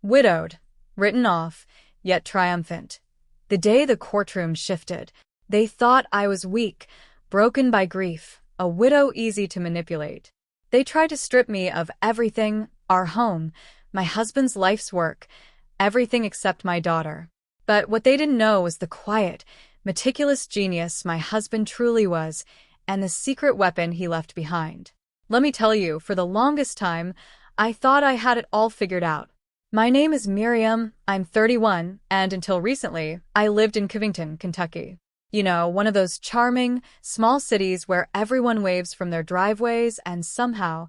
Widowed, written off, yet triumphant. The day the courtroom shifted, they thought I was weak, broken by grief, a widow easy to manipulate. They tried to strip me of everything, our home, my husband's life's work, everything except my daughter. But what they didn't know was the quiet, meticulous genius my husband truly was, and the secret weapon he left behind. Let me tell you, for the longest time, I thought I had it all figured out. My name is Miriam, I'm 31, and until recently, I lived in Covington, Kentucky. You know, one of those charming, small cities where everyone waves from their driveways and somehow,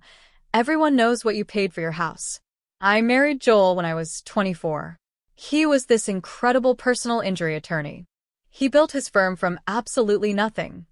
everyone knows what you paid for your house. I married Joel when I was 24. He was this incredible personal injury attorney. He built his firm from absolutely nothing.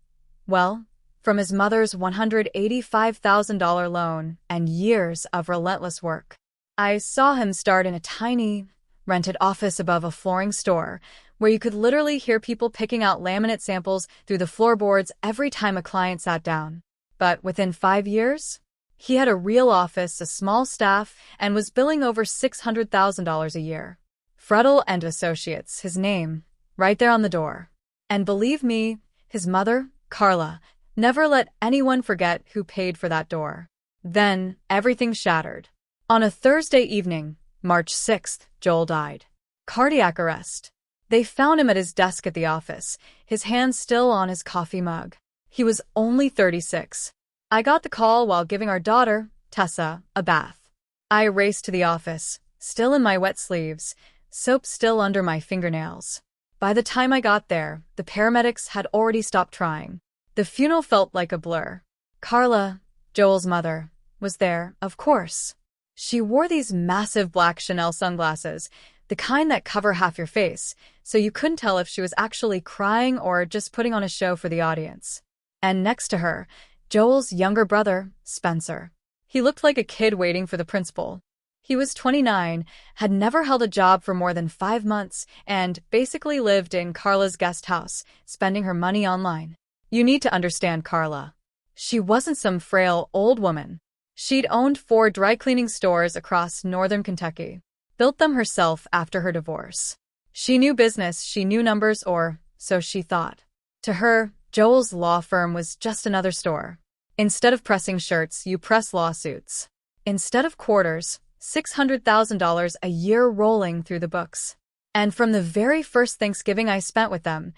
Well, from his mother's $185,000 loan and years of relentless work. I saw him start in a tiny, rented office above a flooring store, where you could literally hear people picking out laminate samples through the floorboards every time a client sat down. But within 5 years, he had a real office, a small staff, and was billing over $600,000 a year. Fredel and Associates, his name, right there on the door. And believe me, his mother, Carla, never let anyone forget who paid for that door. Then, everything shattered. On a Thursday evening, March 6th, Joel died. Cardiac arrest. They found him at his desk at the office, his hand still on his coffee mug. He was only 36. I got the call while giving our daughter, Tessa, a bath. I raced to the office, still in my wet sleeves, soap still under my fingernails. By the time I got there, the paramedics had already stopped trying. The funeral felt like a blur. Carla, Joel's mother, was there, of course. She wore these massive black Chanel sunglasses, the kind that cover half your face, so you couldn't tell if she was actually crying or just putting on a show for the audience. And next to her, Joel's younger brother, Spencer. He looked like a kid waiting for the principal. He was 29, had never held a job for more than 5 months, and basically lived in Carla's guest house, spending her money online. You need to understand Carla. She wasn't some frail old woman. She'd owned 4 dry cleaning stores across northern Kentucky, built them herself after her divorce. She knew business, she knew numbers, or so she thought. To her, Joel's law firm was just another store. Instead of pressing shirts, you press lawsuits. Instead of quarters, $600,000 a year rolling through the books. And from the very first Thanksgiving I spent with them,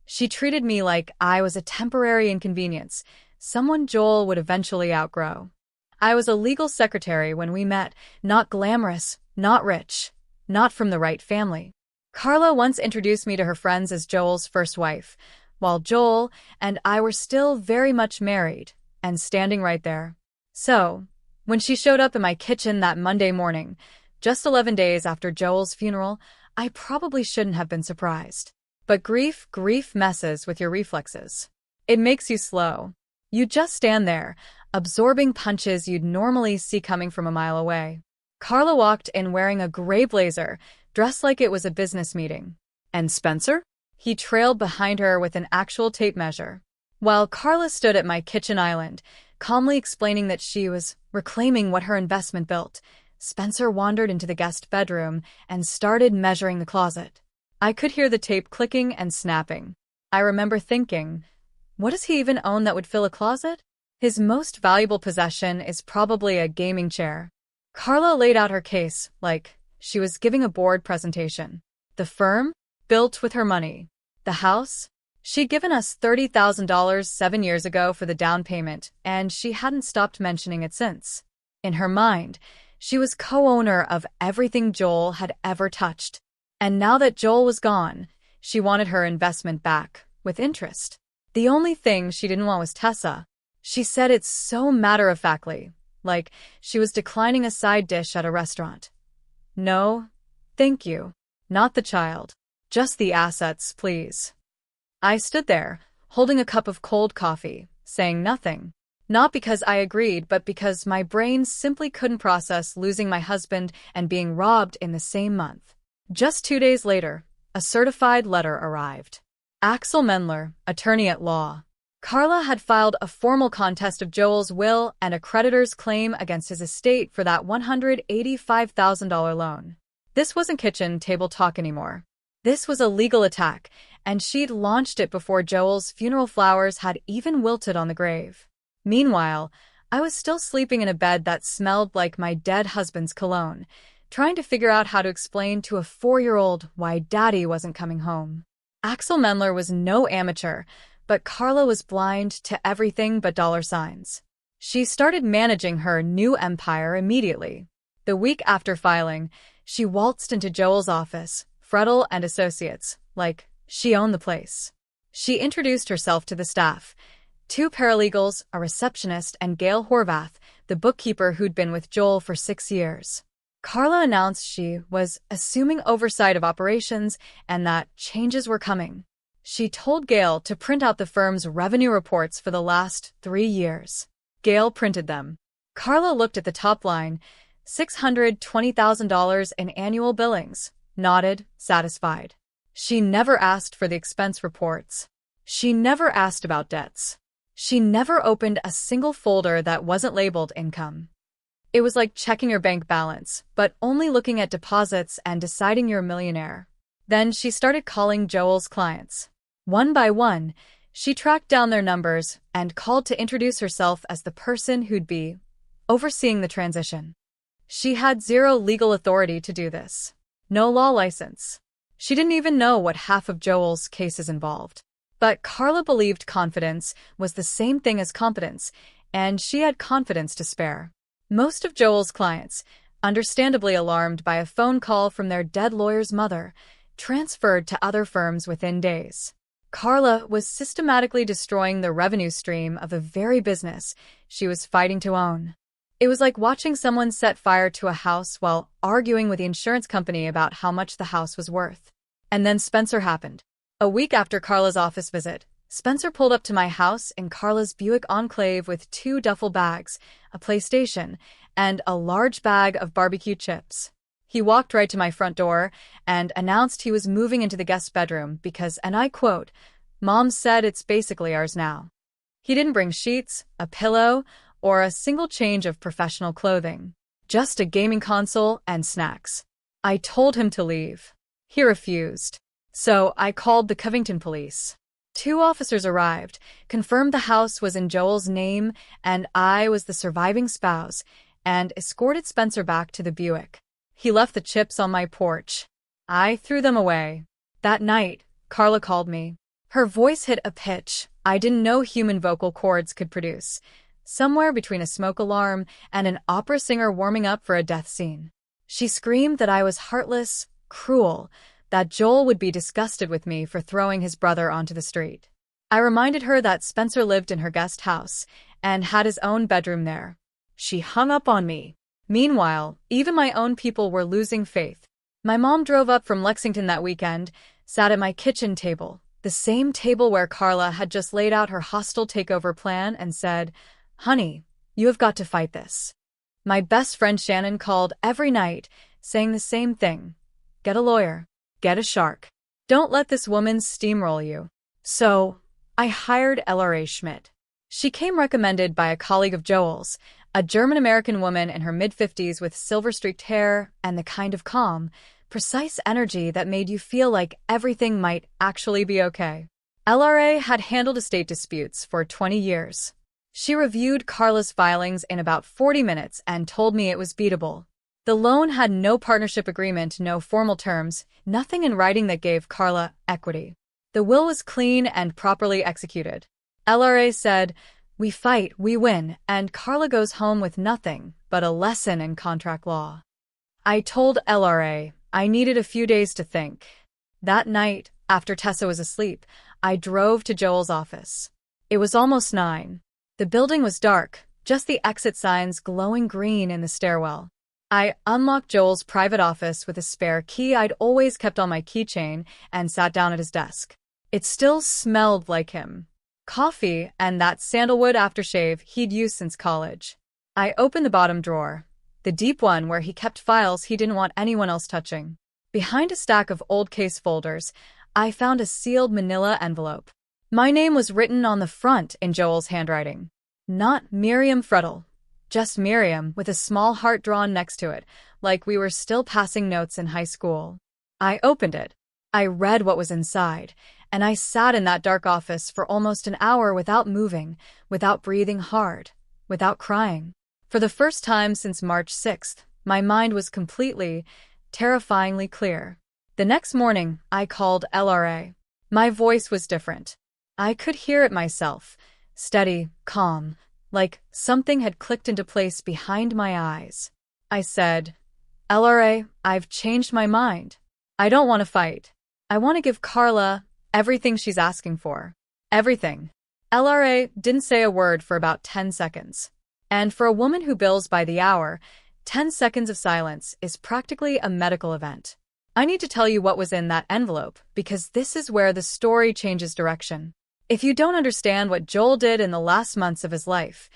she treated me like I was a temporary inconvenience, someone Joel would eventually outgrow. I was a legal secretary when we met, not glamorous, not rich, not from the right family. Carla once introduced me to her friends as Joel's first wife, while Joel and I were still very much married, and standing right there. So, when she showed up in my kitchen that Monday morning, just 11 days after Joel's funeral, I probably shouldn't have been surprised. But grief messes with your reflexes. It makes you slow. You just stand there, absorbing punches you'd normally see coming from a mile away. Carla walked in wearing a gray blazer, dressed like it was a business meeting. And Spencer? He trailed behind her with an actual tape measure. While Carla stood at my kitchen island, calmly explaining that she was reclaiming what her investment built, Spencer wandered into the guest bedroom and started measuring the closet. I could hear the tape clicking and snapping. I remember thinking, what does he even own that would fill a closet? His most valuable possession is probably a gaming chair. Carla laid out her case like she was giving a board presentation. The firm? Built with her money. The house? She'd given us $30,000 7 years ago for the down payment, and she hadn't stopped mentioning it since. In her mind, she was co-owner of everything Joel had ever touched. And now that Joel was gone, she wanted her investment back, with interest. The only thing she didn't want was Tessa. She said it so matter-of-factly, like she was declining a side dish at a restaurant. No, thank you. Not the child. Just the assets, please. I stood there, holding a cup of cold coffee, saying nothing. Not because I agreed, but because my brain simply couldn't process losing my husband and being robbed in the same month. Just 2 days later, a certified letter arrived. Axel Mendler, attorney at law. Carla had filed a formal contest of Joel's will and a creditor's claim against his estate for that $185,000 loan. This wasn't kitchen table talk anymore. This was a legal attack, and she'd launched it before Joel's funeral flowers had even wilted on the grave. Meanwhile, I was still sleeping in a bed that smelled like my dead husband's cologne, trying to figure out how to explain to a 4-year-old why Daddy wasn't coming home. Axel Mendler was no amateur, but Carla was blind to everything but dollar signs. She started managing her new empire immediately. The week after filing, she waltzed into Joel's office, Fredel and Associates, like she owned the place. She introduced herself to the staff, 2 paralegals, a receptionist, and Gail Horvath, the bookkeeper who'd been with Joel for 6 years. Carla announced she was assuming oversight of operations and that changes were coming. She told Gail to print out the firm's revenue reports for the last 3 years. Gail printed them. Carla looked at the top line, $620,000 in annual billings, nodded, satisfied. She never asked for the expense reports. She never asked about debts. She never opened a single folder that wasn't labeled income. It was like checking your bank balance, but only looking at deposits and deciding you're a millionaire. Then she started calling Joel's clients. One by one, she tracked down their numbers and called to introduce herself as the person who'd be overseeing the transition. She had zero legal authority to do this. No law license. She didn't even know what half of Joel's cases involved. But Carla believed confidence was the same thing as competence, and she had confidence to spare. Most of Joel's clients, understandably alarmed by a phone call from their dead lawyer's mother, transferred to other firms within days. Carla was systematically destroying the revenue stream of the very business she was fighting to own. It was like watching someone set fire to a house while arguing with the insurance company about how much the house was worth. And then Spencer happened. A week after Carla's office visit, Spencer pulled up to my house in Carla's Buick Enclave with 2 duffel bags, a PlayStation, and a large bag of barbecue chips. He walked right to my front door and announced he was moving into the guest bedroom because, and I quote, "Mom said it's basically ours now." He didn't bring sheets, a pillow, or a single change of professional clothing. Just a gaming console and snacks. I told him to leave. He refused. So I called the Covington police. 2 officers arrived, confirmed the house was in Joel's name and I was the surviving spouse, and escorted Spencer back to the Buick. He left the chips on my porch. I threw them away. That night, Carla called me. Her voice hit a pitch I didn't know human vocal cords could produce, somewhere between a smoke alarm and an opera singer warming up for a death scene. She screamed that I was heartless, cruel, that Joel would be disgusted with me for throwing his brother onto the street. I reminded her that Spencer lived in her guest house and had his own bedroom there. She hung up on me. Meanwhile, even my own people were losing faith. My mom drove up from Lexington that weekend, sat at my kitchen table, the same table where Carla had just laid out her hostile takeover plan, and said, "Honey, you have got to fight this." My best friend Shannon called every night, saying the same thing. Get a lawyer. Get a shark. Don't let this woman steamroll you. So, I hired LRA Schmidt. She came recommended by a colleague of Joel's, a German-American woman in her mid-50s with silver-streaked hair and the kind of calm, precise energy that made you feel like everything might actually be okay. LRA had handled estate disputes for 20 years. She reviewed Carla's filings in about 40 minutes and told me it was beatable. The loan had no partnership agreement, no formal terms, nothing in writing that gave Carla equity. The will was clean and properly executed. LRA said, "We fight, we win," and Carla goes home with nothing but a lesson in contract law. I told LRA I needed a few days to think. That night, after Tessa was asleep, I drove to Joel's office. It was almost 9. The building was dark, just the exit signs glowing green in the stairwell. I unlocked Joel's private office with a spare key I'd always kept on my keychain and sat down at his desk. It still smelled like him. Coffee and that sandalwood aftershave he'd used since college. I opened the bottom drawer, the deep one where he kept files he didn't want anyone else touching. Behind a stack of old case folders, I found a sealed manila envelope. My name was written on the front in Joel's handwriting. Not Miriam Fredel. Just Miriam, with a small heart drawn next to it, like we were still passing notes in high school. I opened it. I read what was inside, and I sat in that dark office for almost an hour without moving, without breathing hard, without crying. For the first time since March 6th, my mind was completely, terrifyingly clear. The next morning, I called LRA. My voice was different. I could hear it myself, steady, calm, like something had clicked into place behind my eyes. I said, LRA, I've changed my mind. I don't want to fight. I want to give Carla everything she's asking for. Everything. LRA didn't say a word for about 10 seconds. And for a woman who bills by the hour, 10 seconds of silence is practically a medical event. I need to tell you what was in that envelope, because this is where the story changes direction. If you don't understand what Joel did in the last months of his life,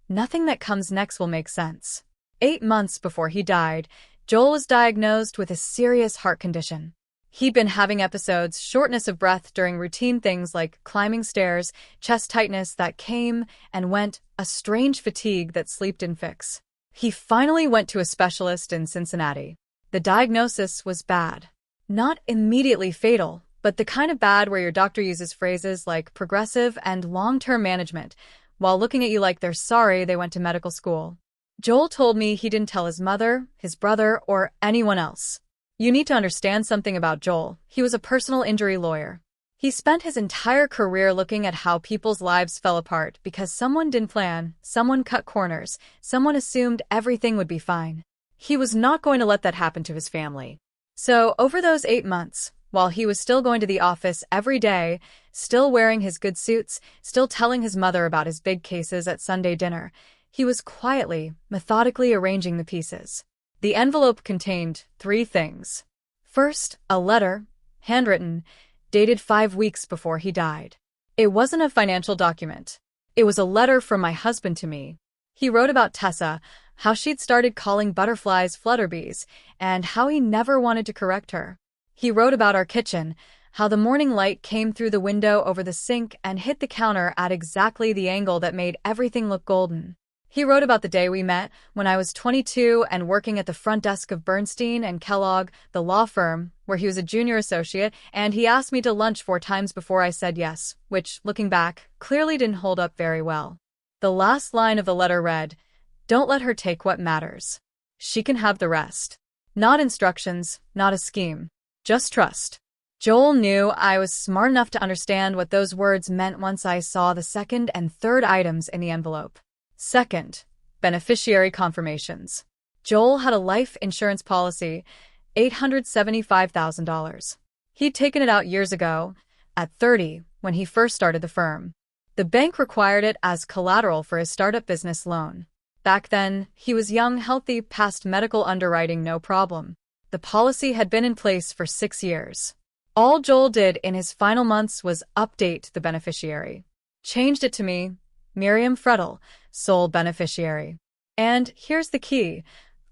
nothing that comes next will make sense. 8 months before he died, Joel was diagnosed with a serious heart condition. He'd been having episodes, shortness of breath during routine things like climbing stairs, chest tightness that came and went, a strange fatigue that sleep didn't fix. He finally went to a specialist in Cincinnati. The diagnosis was bad. Not immediately fatal, but the kind of bad where your doctor uses phrases like progressive and long-term management, while looking at you like they're sorry they went to medical school. Joel told me he didn't tell his mother, his brother, or anyone else. You need to understand something about Joel. He was a personal injury lawyer. He spent his entire career looking at how people's lives fell apart because someone didn't plan, someone cut corners, someone assumed everything would be fine. He was not going to let that happen to his family. So, over those 8 months, while he was still going to the office every day, still wearing his good suits, still telling his mother about his big cases at Sunday dinner, he was quietly, methodically arranging the pieces. The envelope contained 3 things. First, a letter, handwritten, dated 5 weeks before he died. It wasn't a financial document. It was a letter from my husband to me. He wrote about Tessa, how she'd started calling butterflies flutterbees, and how he never wanted to correct her. He wrote about our kitchen, how the morning light came through the window over the sink and hit the counter at exactly the angle that made everything look golden. He wrote about the day we met, when I was 22 and working at the front desk of Bernstein and Kellogg, the law firm, where he was a junior associate, and he asked me to lunch 4 times before I said yes, which, looking back, clearly didn't hold up very well. The last line of the letter read, "Don't let her take what matters. She can have the rest." Not instructions, not a scheme. Just trust. Joel knew I was smart enough to understand what those words meant once I saw the second and third items in the envelope. Second, beneficiary confirmations. Joel had a life insurance policy, $875,000. He'd taken it out years ago, at 30, when he first started the firm. The bank required it as collateral for his startup business loan. Back then, he was young, healthy, passed medical underwriting no problem. The policy had been in place for 6 years. All Joel did in his final months was update the beneficiary. Changed it to me, Miriam Frettel, sole beneficiary. And here's the key.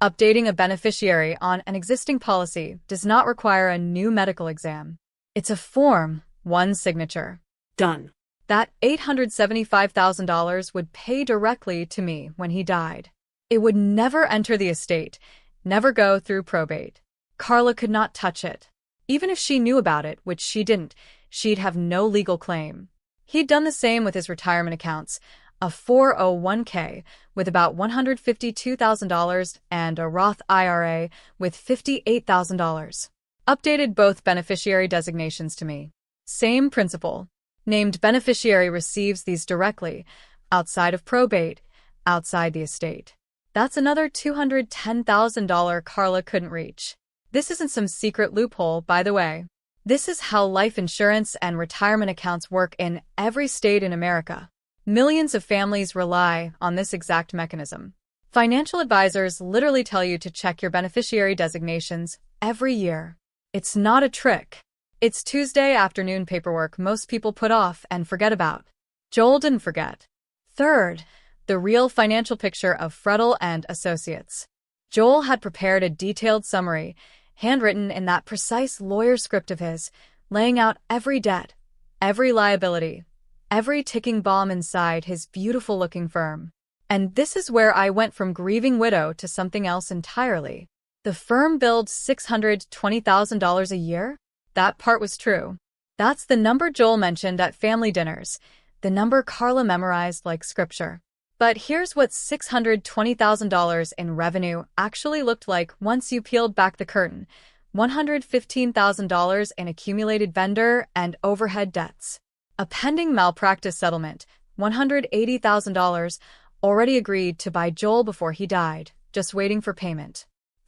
Updating a beneficiary on an existing policy does not require a new medical exam. It's a form, one signature. Done. That $875,000 would pay directly to me when he died. It would never enter the estate, never go through probate. Carla could not touch it. Even if she knew about it, which she didn't, she'd have no legal claim. He'd done the same with his retirement accounts, a 401k with about $152,000 and a Roth IRA with $58,000. Updated both beneficiary designations to me. Same principle. Named beneficiary receives these directly, outside of probate, outside the estate. That's another $210,000 Carla couldn't reach. This isn't some secret loophole, by the way. This is how life insurance and retirement accounts work in every state in America. Millions of families rely on this exact mechanism. Financial advisors literally tell you to check your beneficiary designations every year. It's not a trick. It's Tuesday afternoon paperwork most people put off and forget about. Joel didn't forget. Third, the real financial picture of Frettel and Associates. Joel had prepared a detailed summary, handwritten in that precise lawyer script of his, laying out every debt, every liability, every ticking bomb inside his beautiful-looking firm. And this is where I went from grieving widow to something else entirely. The firm billed $620,000 a year? That part was true. That's the number Joel mentioned at family dinners, the number Carla memorized like scripture. But here's what $620,000 in revenue actually looked like once you peeled back the curtain. $115,000 in accumulated vendor and overhead debts. A pending malpractice settlement, $180,000, already agreed to by Joel before he died, just waiting for payment.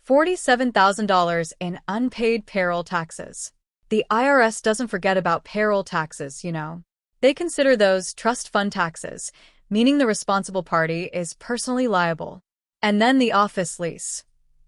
$47,000 in unpaid payroll taxes. The IRS doesn't forget about payroll taxes, you know. They consider those trust fund taxes, meaning the responsible party is personally liable. And then the office lease.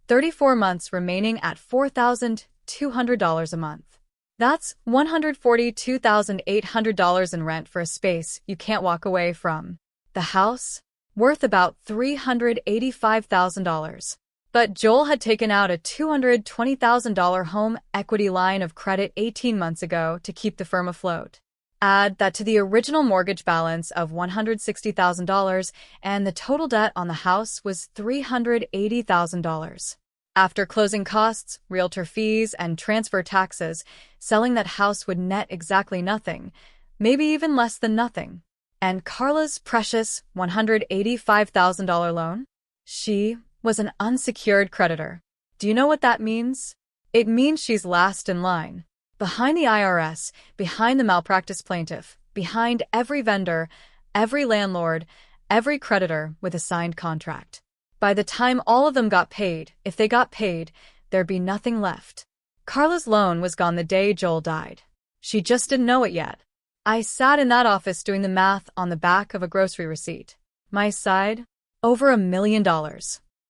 34 months remaining at $4,200 a month. That's $142,800 in rent for a space you can't walk away from. The house? Worth about $385,000. But Joel had taken out a $220,000 home equity line of credit 18 months ago to keep the firm afloat. Add that to the original mortgage balance of $160,000, and the total debt on the house was $380,000. After closing costs, realtor fees, and transfer taxes, selling that house would net exactly nothing, maybe even less than nothing. And Carla's precious $185,000 loan? She was an unsecured creditor. Do you know what that means? It means she's last in line. Behind the IRS, behind the malpractice plaintiff, behind every vendor, every landlord, every creditor with a signed contract. By the time all of them got paid, if they got paid, there'd be nothing left. Carla's loan was gone the day Joel died. She just didn't know it yet. I sat in that office doing the math on the back of a grocery receipt. My side? Over $1 million.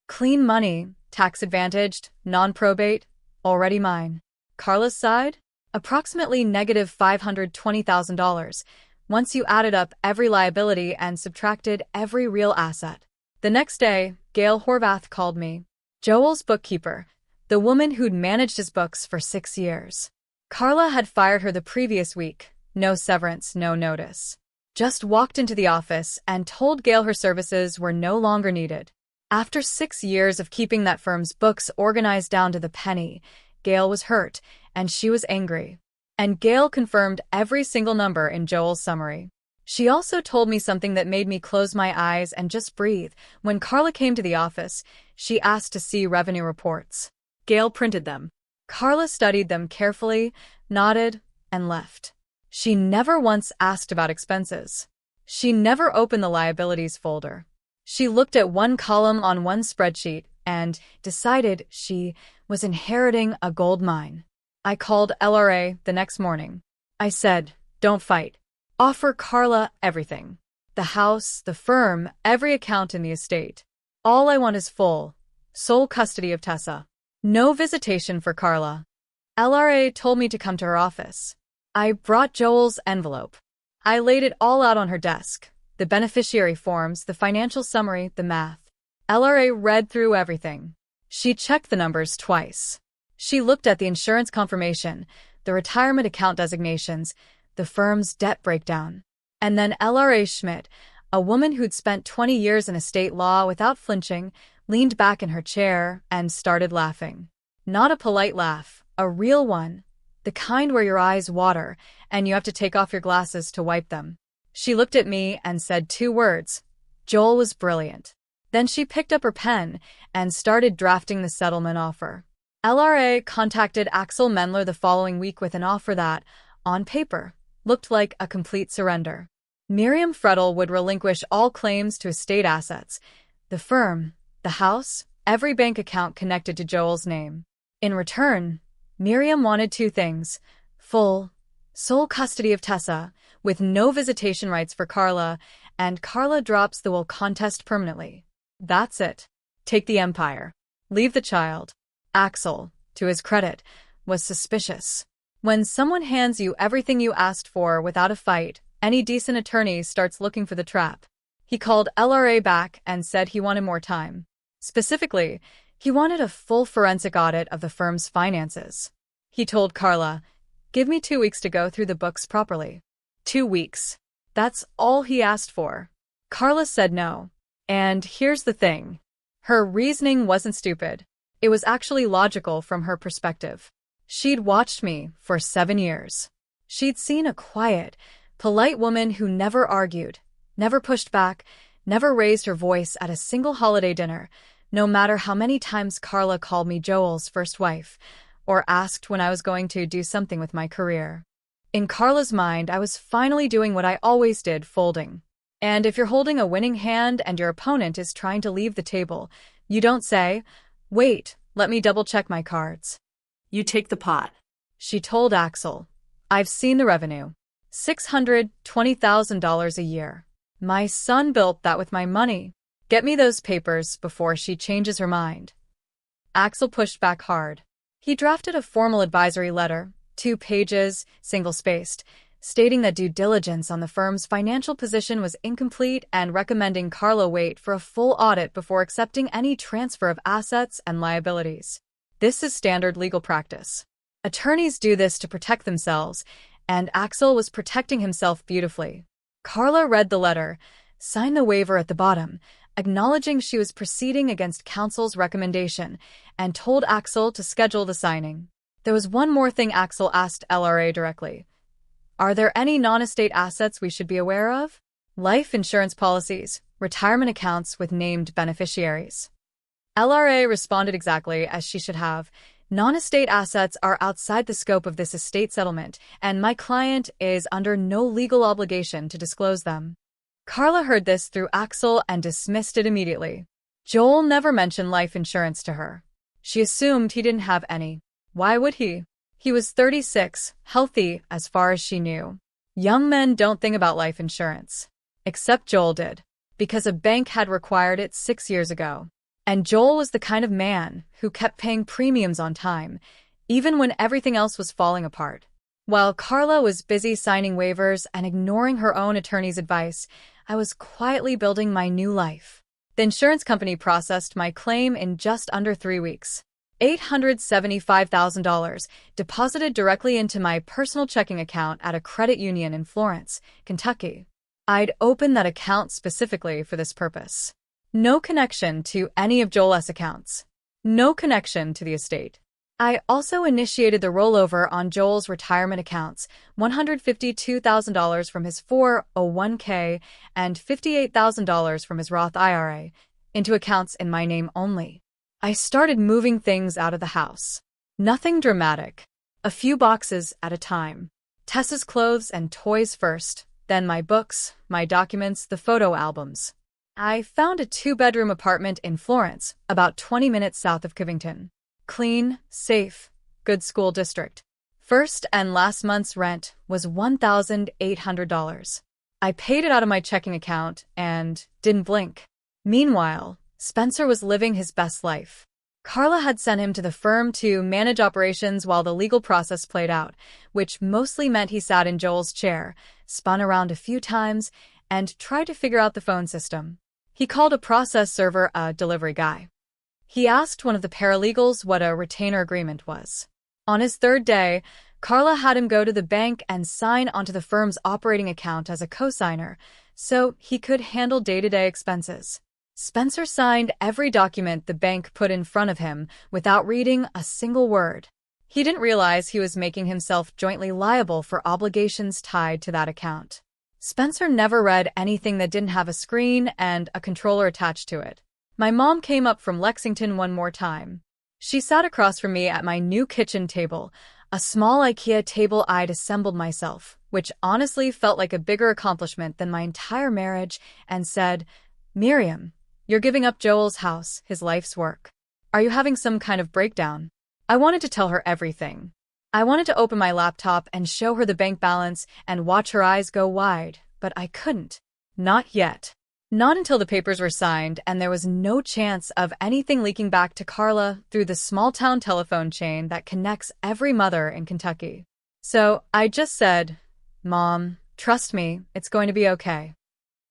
Clean money, tax-advantaged, non-probate, already mine. Carla's side? Approximately negative $520,000, once you added up every liability and subtracted every real asset. The next day, Gail Horvath called me. Joel's bookkeeper, the woman who'd managed his books for 6 years. Carla had fired her the previous week. No severance, no notice. Just walked into the office and told Gail her services were no longer needed. After 6 years of keeping that firm's books organized down to the penny, Gail was hurt, and she was angry. And Gail confirmed every single number in Joel's summary. She also told me something that made me close my eyes and just breathe. When Carla came to the office, she asked to see revenue reports. Gail printed them. Carla studied them carefully, nodded, and left. She never once asked about expenses. She never opened the liabilities folder. She looked at one column on one spreadsheet and decided she was inheriting a gold mine. I called LRA the next morning. I said, "Don't fight. Offer Carla everything. The house, the firm, every account in the estate. All I want is full, sole custody of Tessa. No visitation for Carla." LRA told me to come to her office. I brought Joel's envelope. I laid it all out on her desk. The beneficiary forms, the financial summary, the math. LRA read through everything. She checked the numbers twice. She looked at the insurance confirmation, the retirement account designations, the firm's debt breakdown. And then LRA Schmidt, a woman who'd spent 20 years in estate law without flinching, leaned back in her chair and started laughing. Not a polite laugh, a real one. The kind where your eyes water and you have to take off your glasses to wipe them. She looked at me and said 2 words. Joel was brilliant. Then she picked up her pen and started drafting the settlement offer. LRA contacted Axel Mendler the following week with an offer that, on paper, looked like a complete surrender. Miriam Fredel would relinquish all claims to estate assets, the firm, the house, every bank account connected to Joel's name. In return, Miriam wanted 2 things: full, sole custody of Tessa, with no visitation rights for Carla, and Carla drops the will contest permanently. That's it. Take the empire. Leave the child. Axel, to his credit, was suspicious. When someone hands you everything you asked for without a fight, any decent attorney starts looking for the trap. He called LRA back and said he wanted more time. Specifically, he wanted a full forensic audit of the firm's finances. He told Carla, "Give me 2 weeks to go through the books properly." 2 weeks. That's all he asked for. Carla said no. And here's the thing. Her reasoning wasn't stupid. It was actually logical from her perspective. She'd watched me for 7 years. She'd seen a quiet, polite woman who never argued, never pushed back, never raised her voice at a single holiday dinner, no matter how many times Carla called me Joel's first wife, or asked when I was going to do something with my career. In Carla's mind, I was finally doing what I always did, folding. And if you're holding a winning hand and your opponent is trying to leave the table, you don't say, "Wait, let me double-check my cards." You take the pot. She told Axel. I've seen the revenue. $620,000 a year. My son built that with my money. Get me those papers before she changes her mind. Axel pushed back hard. He drafted a formal advisory letter, 2 pages, single-spaced, stating that due diligence on the firm's financial position was incomplete and recommending Carla wait for a full audit before accepting any transfer of assets and liabilities. This is standard legal practice. Attorneys do this to protect themselves, and Axel was protecting himself beautifully. Carla read the letter, signed the waiver at the bottom, acknowledging she was proceeding against counsel's recommendation, and told Axel to schedule the signing. There was one more thing Axel asked LRA directly. Are there any non-estate assets we should be aware of? Life insurance policies, retirement accounts with named beneficiaries. LRA responded exactly as she should have. Non-estate assets are outside the scope of this estate settlement, and my client is under no legal obligation to disclose them. Carla heard this through Axel and dismissed it immediately. Joel never mentioned life insurance to her. She assumed he didn't have any. Why would he? He was 36, healthy as far as she knew. Young men don't think about life insurance. Except Joel did, because a bank had required it 6 years ago. And Joel was the kind of man who kept paying premiums on time, even when everything else was falling apart. While Carla was busy signing waivers and ignoring her own attorney's advice, I was quietly building my new life. The insurance company processed my claim in just under 3 weeks. $875,000 deposited directly into my personal checking account at a credit union in Florence, Kentucky. I'd opened that account specifically for this purpose. No connection to any of Joel's accounts. No connection to the estate. I also initiated the rollover on Joel's retirement accounts, $152,000 from his 401k and $58,000 from his Roth IRA, into accounts in my name only. I started moving things out of the house. Nothing dramatic. A few boxes at a time. Tessa's clothes and toys first, then my books, my documents, the photo albums. I found a 2-bedroom apartment in Florence, about 20 minutes south of Covington. Clean, safe, good school district. First and last month's rent was $1,800. I paid it out of my checking account and didn't blink. Meanwhile, Spencer was living his best life. Carla had sent him to the firm to manage operations while the legal process played out, which mostly meant he sat in Joel's chair, spun around a few times, and tried to figure out the phone system. He called a process server a delivery guy. He asked one of the paralegals what a retainer agreement was. On his 3rd day, Carla had him go to the bank and sign onto the firm's operating account as a cosigner, so he could handle day-to-day expenses. Spencer signed every document the bank put in front of him without reading a single word. He didn't realize he was making himself jointly liable for obligations tied to that account. Spencer never read anything that didn't have a screen and a controller attached to it. My mom came up from Lexington one more time. She sat across from me at my new kitchen table, a small IKEA table I'd assembled myself, which honestly felt like a bigger accomplishment than my entire marriage, and said, "Miriam, you're giving up Joel's house, his life's work. Are you having some kind of breakdown?" I wanted to tell her everything. I wanted to open my laptop and show her the bank balance and watch her eyes go wide, but I couldn't. Not yet. Not until the papers were signed and there was no chance of anything leaking back to Carla through the small-town telephone chain that connects every mother in Kentucky. So I just said, "Mom, trust me, it's going to be okay."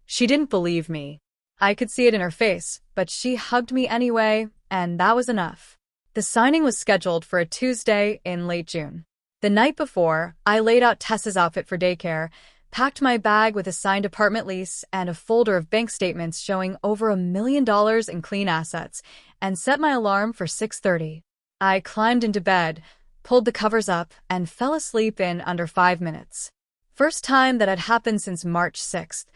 She didn't believe me. I could see it in her face, but she hugged me anyway, and that was enough. The signing was scheduled for a Tuesday in late June. The night before, I laid out Tessa's outfit for daycare, packed my bag with a signed apartment lease and a folder of bank statements showing over $1 million in clean assets, and set my alarm for 6:30. I climbed into bed, pulled the covers up, and fell asleep in under 5 minutes. First time that had happened since March 6th.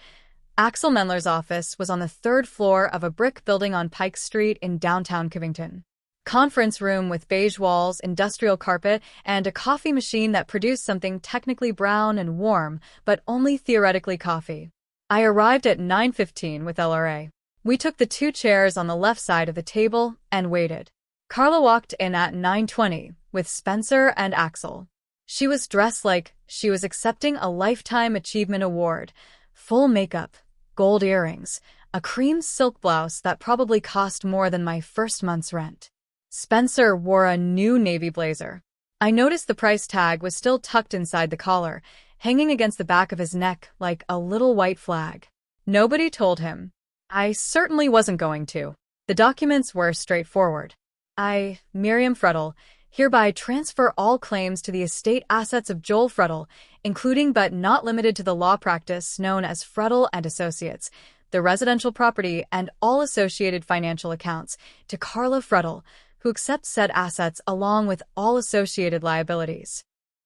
Axel Mendler's office was on the third floor of a brick building on Pike Street in downtown Covington. Conference room with beige walls, industrial carpet, and a coffee machine that produced something technically brown and warm, but only theoretically coffee. I arrived at 9:15 with LRA. We took the 2 chairs on the left side of the table and waited. Carla walked in at 9:20 with Spencer and Axel. She was dressed like she was accepting a Lifetime Achievement Award. Full makeup, gold earrings, a cream silk blouse that probably cost more than my first month's rent. Spencer wore a new navy blazer. I noticed the price tag was still tucked inside the collar, hanging against the back of his neck like a little white flag. Nobody told him. I certainly wasn't going to. The documents were straightforward. I, Miriam Frettel, hereby transfer all claims to the estate assets of Joel Frettel, including but not limited to the law practice known as Frettel and Associates, the residential property, and all associated financial accounts, to Carla Frettel, who accepts said assets along with all associated liabilities.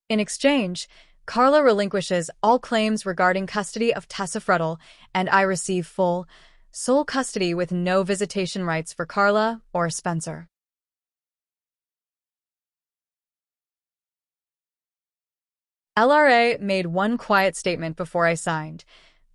In exchange, Carla relinquishes all claims regarding custody of Tessa Frettel, and I receive full, sole custody with no visitation rights for Carla or Spencer. LRA made one quiet statement before I signed.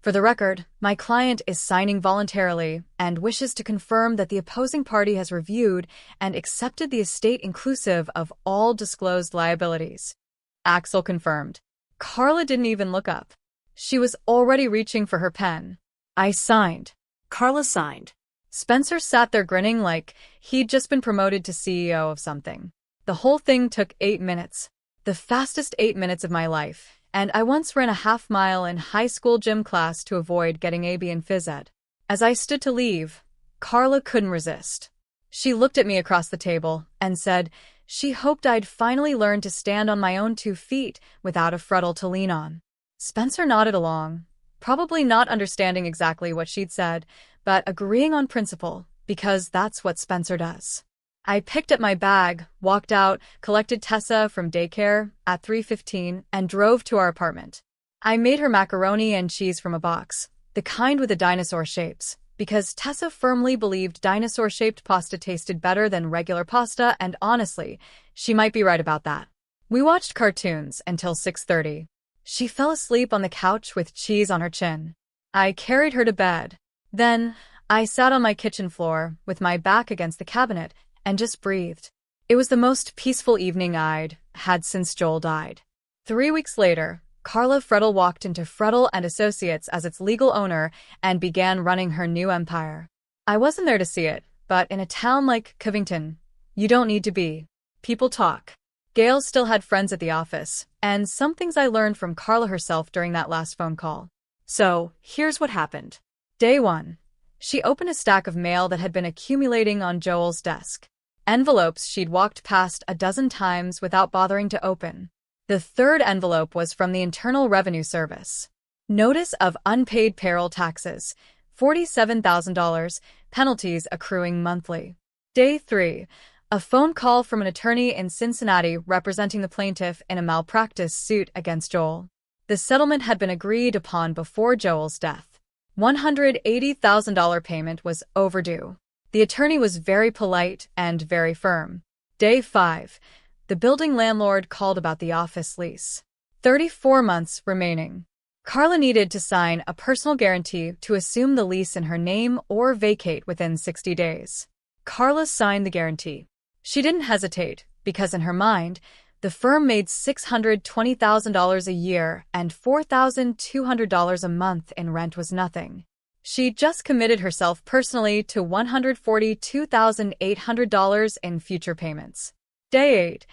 For the record, my client is signing voluntarily and wishes to confirm that the opposing party has reviewed and accepted the estate inclusive of all disclosed liabilities. Axel confirmed. Carla didn't even look up. She was already reaching for her pen. I signed. Carla signed. Spencer sat there grinning like he'd just been promoted to CEO of something. The whole thing took 8 minutes. The fastest 8 minutes of my life. And I once ran a half-mile in high school gym class to avoid getting AB in phys ed. As I stood to leave, Carla couldn't resist. She looked at me across the table and said she hoped I'd finally learn to stand on my own 2 feet without a Frettel to lean on. Spencer nodded along, probably not understanding exactly what she'd said, but agreeing on principle, because that's what Spencer does. I picked up my bag, walked out, collected Tessa from daycare at 3:15, and drove to our apartment. I made her macaroni and cheese from a box, the kind with the dinosaur shapes, because Tessa firmly believed dinosaur-shaped pasta tasted better than regular pasta, and honestly, she might be right about that. We watched cartoons until 6:30. She fell asleep on the couch with cheese on her chin. I carried her to bed. Then, I sat on my kitchen floor with my back against the cabinet and just breathed. It was the most peaceful evening I'd had since Joel died. 3 weeks later, Carla Frettel walked into Frettel and Associates as its legal owner and began running her new empire. I wasn't there to see it, but in a town like Covington, you don't need to be. People talk. Gail still had friends at the office, and some things I learned from Carla herself during that last phone call. So, here's what happened. Day 1. She opened a stack of mail that had been accumulating on Joel's desk. Envelopes she'd walked past a dozen times without bothering to open. The third envelope was from the Internal Revenue Service. Notice of unpaid payroll taxes, $47,000, penalties accruing monthly. Day 3. A phone call from an attorney in Cincinnati representing the plaintiff in a malpractice suit against Joel. The settlement had been agreed upon before Joel's death. $180,000 payment was overdue. The attorney was very polite and very firm. Day 5. The building landlord called about the office lease. 34 months remaining. Carla needed to sign a personal guarantee to assume the lease in her name or vacate within 60 days. Carla signed the guarantee. She didn't hesitate, because in her mind, the firm made $620,000 a year and $4,200 a month in rent was nothing. She just committed herself personally to $142,800 in future payments. Day 8.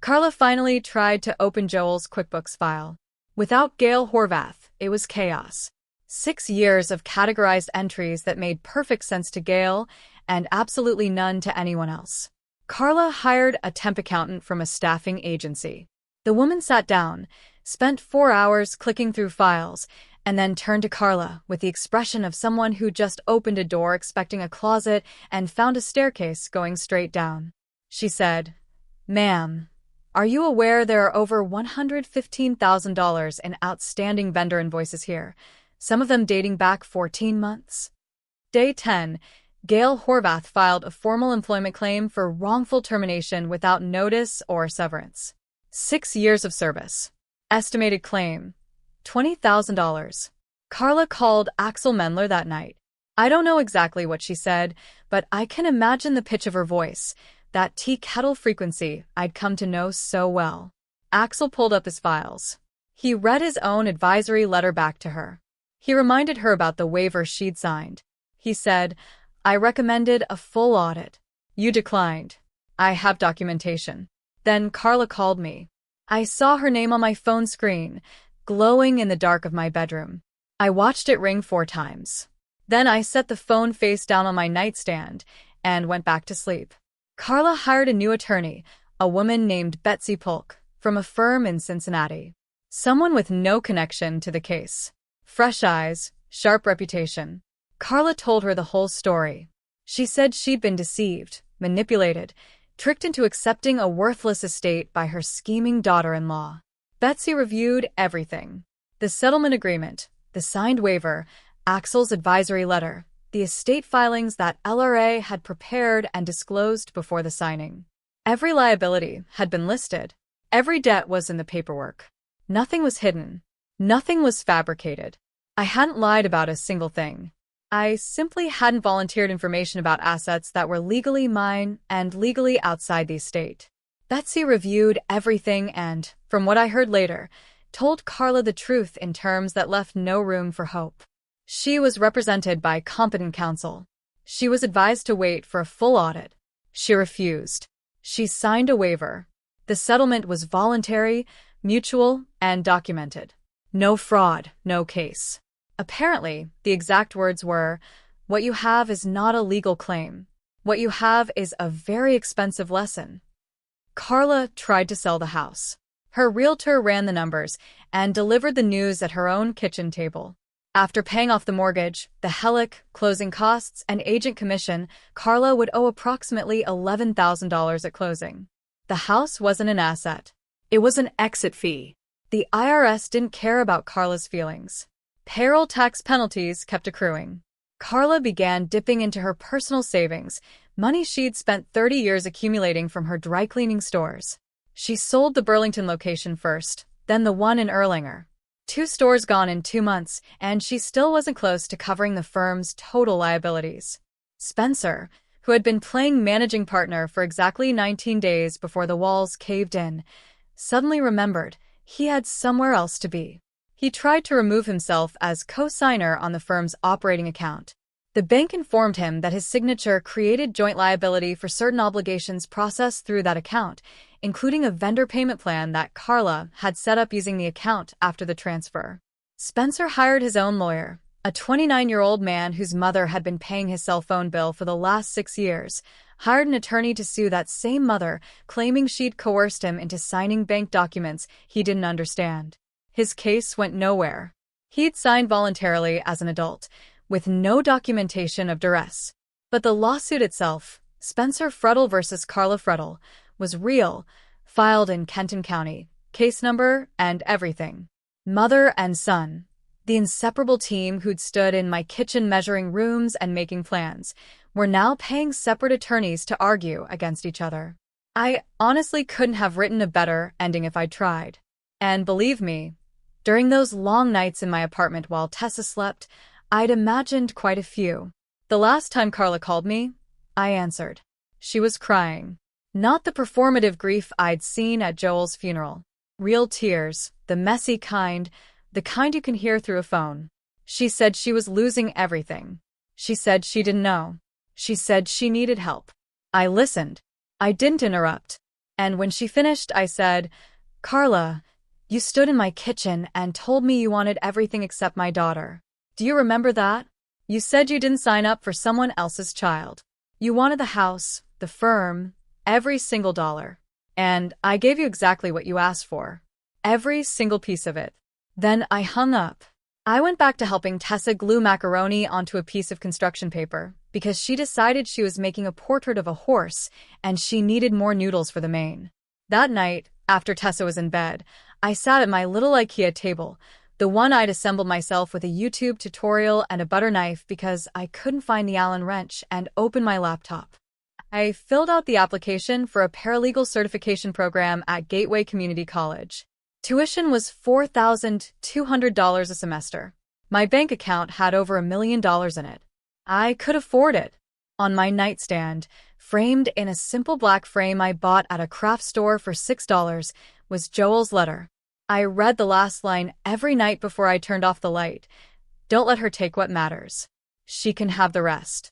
Carla finally tried to open Joel's QuickBooks file. Without Gail Horvath, it was chaos. 6 years of categorized entries that made perfect sense to Gail and absolutely none to anyone else. Carla hired a temp accountant from a staffing agency. The woman sat down, spent 4 hours clicking through files, and then turned to Carla with the expression of someone who just opened a door expecting a closet and found a staircase going straight down. She said, "Ma'am, are you aware there are over $115,000 in outstanding vendor invoices here, some of them dating back 14 months? Day 10, Gail Horvath filed a formal employment claim for wrongful termination without notice or severance. 6 years of service. Estimated claim, $20,000. Carla called Axel Mendler that night. I don't know exactly what she said, but I can imagine the pitch of her voice, that tea kettle frequency I'd come to know so well. Axel pulled up his files. He read his own advisory letter back to her. He reminded her about the waiver she'd signed. He said, "I recommended a full audit. You declined. I have documentation." Then Carla called me. I saw her name on my phone screen, glowing in the dark of my bedroom. I watched it ring 4 times. Then I set the phone face down on my nightstand and went back to sleep. Carla hired a new attorney, a woman named Betsy Polk, from a firm in Cincinnati. Someone with no connection to the case. Fresh eyes, sharp reputation. Carla told her the whole story. She said she'd been deceived, manipulated, tricked into accepting a worthless estate by her scheming daughter-in-law. Betsy reviewed everything. The settlement agreement, the signed waiver, Axel's advisory letter, the estate filings that LRA had prepared and disclosed before the signing. Every liability had been listed. Every debt was in the paperwork. Nothing was hidden. Nothing was fabricated. I hadn't lied about a single thing. I simply hadn't volunteered information about assets that were legally mine and legally outside the estate. Betsy reviewed everything and, from what I heard later, told Carla the truth in terms that left no room for hope. She was represented by competent counsel. She was advised to wait for a full audit. She refused. She signed a waiver. The settlement was voluntary, mutual, and documented. No fraud, no case. Apparently, the exact words were, "What you have is not a legal claim. What you have is a very expensive lesson." Carla tried to sell the house. Her realtor ran the numbers and delivered the news at her own kitchen table. After paying off the mortgage, the HELOC, closing costs, and agent commission, Carla would owe approximately $11,000 at closing. The house wasn't an asset. It was an exit fee. The IRS didn't care about Carla's feelings. Payroll tax penalties kept accruing. Carla began dipping into her personal savings, money she'd spent 30 years accumulating from her dry cleaning stores. She sold the Burlington location first, then the one in Erlanger. 2 stores gone in 2 months, and she still wasn't close to covering the firm's total liabilities. Spencer, who had been playing managing partner for exactly 19 days before the walls caved in, suddenly remembered he had somewhere else to be. He tried to remove himself as co-signer on the firm's operating account. The bank informed him that his signature created joint liability for certain obligations processed through that account, including a vendor payment plan that Carla had set up using the account after the transfer. Spencer hired his own lawyer, a 29-year-old man whose mother had been paying his cell phone bill for the last 6 years, hired an attorney to sue that same mother, claiming she'd coerced him into signing bank documents he didn't understand. His case went nowhere. He'd signed voluntarily as an adult, with no documentation of duress. But the lawsuit itself, Spencer Frettel versus Carla Frettel, was real, filed in Kenton County, case number and everything. Mother and son, the inseparable team who'd stood in my kitchen measuring rooms and making plans, were now paying separate attorneys to argue against each other. I honestly couldn't have written a better ending if I'd tried. And believe me, during those long nights in my apartment while Tessa slept, I'd imagined quite a few. The last time Carla called me, I answered. She was crying. Not the performative grief I'd seen at Joel's funeral. Real tears, the messy kind, the kind you can hear through a phone. She said she was losing everything. She said she didn't know. She said she needed help. I listened. I didn't interrupt. And when she finished, I said, "Carla, you stood in my kitchen and told me you wanted everything except my daughter. Do you remember that? You said you didn't sign up for someone else's child. You wanted the house, the firm, every single dollar. And I gave you exactly what you asked for. every single piece of it. Then I hung up. I went back to helping Tessa glue macaroni onto a piece of construction paper because she decided she was making a portrait of a horse and she needed more noodles for the mane. That night, after Tessa was in bed, I sat at my little IKEA table, the one I'd assembled myself with a YouTube tutorial and a butter knife because I couldn't find the Allen wrench, and opened my laptop. I filled out the application for a paralegal certification program at Gateway Community College. Tuition was $4,200 a semester. My bank account had over $1 million in it. I could afford it. On my nightstand, framed in a simple black frame I bought at a craft store for $6, was Joel's letter. I read the last line every night before I turned off the light. Don't let her take what matters. She can have the rest.